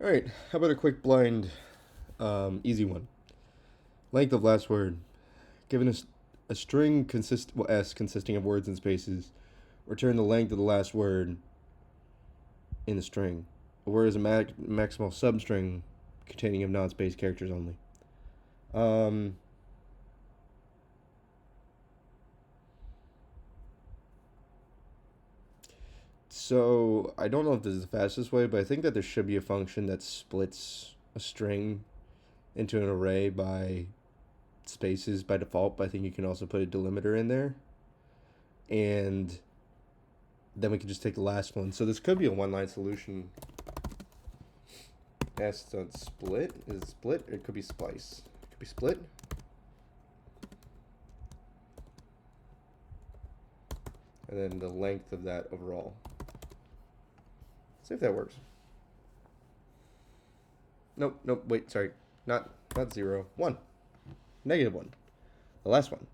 All right, how about a quick blind, easy one? Length of last word. Given a string S consisting of words and spaces, return the length of the last word in the string. A word is a maximal substring containing of non-space characters only. Um, so I don't know if this is the fastest way, but I think that there should be a function that splits a string into an array by spaces by default, but I think you can also put a delimiter in there. And then we can just take the last one. So this could be a one-line solution. S on split. Is it split? Or it could be splice. It could be split. And then the length of that overall. See if that works. Nope, nope, wait, sorry. Not 0. 1. -1. The last one.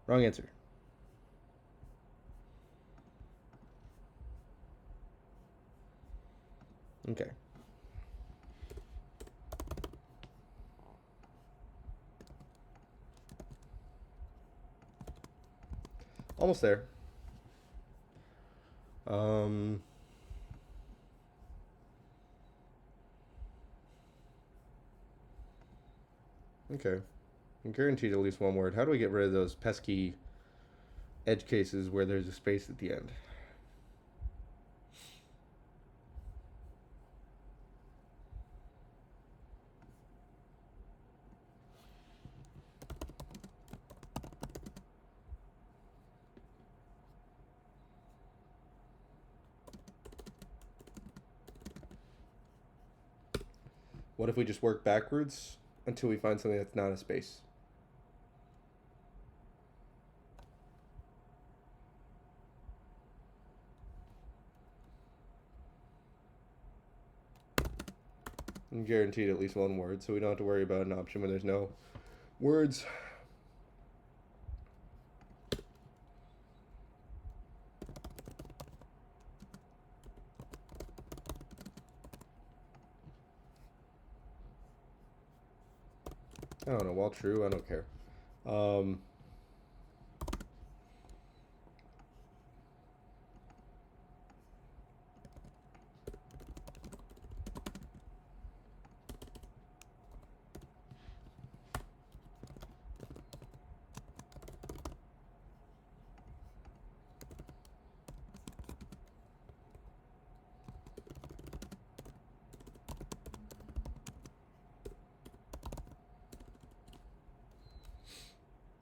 Wrong answer. Okay. Almost there. Okay. I'm guaranteed at least one word. How do we get rid of those pesky edge cases where there's a space at the end? What if we just work backwards until we find something that's not a space? I'm guaranteed at least one word, so we don't have to worry about an option where there's no words. I don't know, while true, I don't care.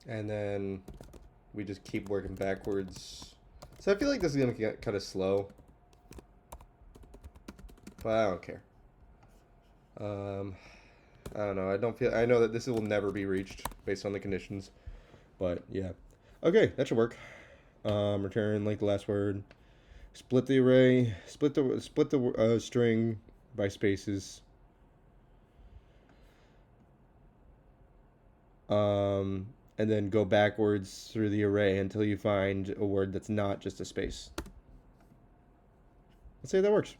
And then we just keep working backwards. So I feel like this is gonna get kind of slow, but I don't care. I don't know. I know that this will never be reached based on the conditions, but yeah. Okay, that should work. Return like the last word. Split the array. Split the string by spaces. And then go backwards through the array until you find a word that's not just a space. Let's say that works.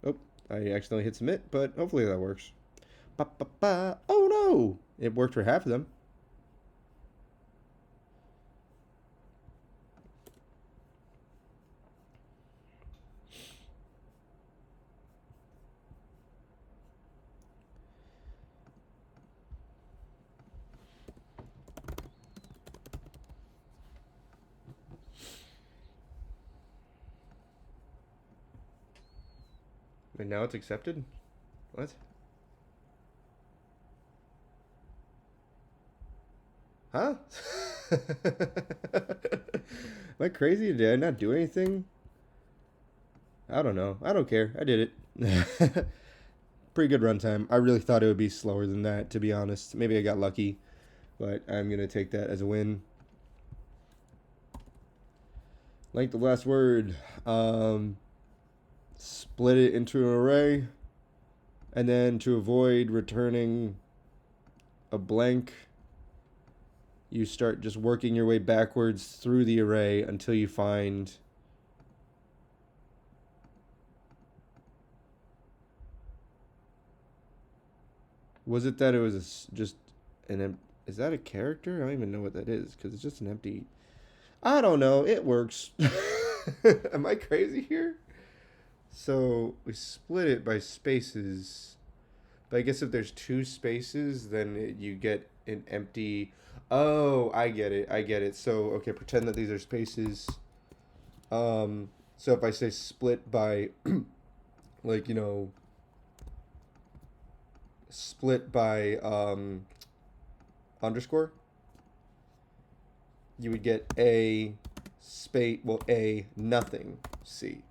Oh, I accidentally hit submit, but hopefully that works. Ba-ba-ba. Oh no! It worked for half of them. And now it's accepted? What? Huh? Am I crazy? Did I not do anything? I don't know. I don't care. I did it. Pretty good runtime. I really thought it would be slower than that, to be honest. Maybe I got lucky, but I'm going to take that as a win. Length of last word. Split it into an array. And then to avoid returning a blank, you start just working your way backwards through the array until you find Was it that it was just is that a character? I don't even know what that is because it's just an empty. I don't know. It works. Am I crazy here? So we split it by spaces. But I guess if there's two spaces, then you get an empty. Oh, I get it. I get it. So okay, pretend that these are spaces. So if I say split by, like split by underscore, you would get a space. Well, a nothing c,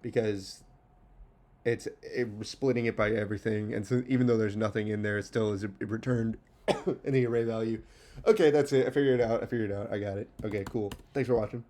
because splitting it by everything, and so even though there's nothing in there, it still is returned in the array value. Okay, that's it. I figured it out. I got it. Okay, cool. Thanks for watching.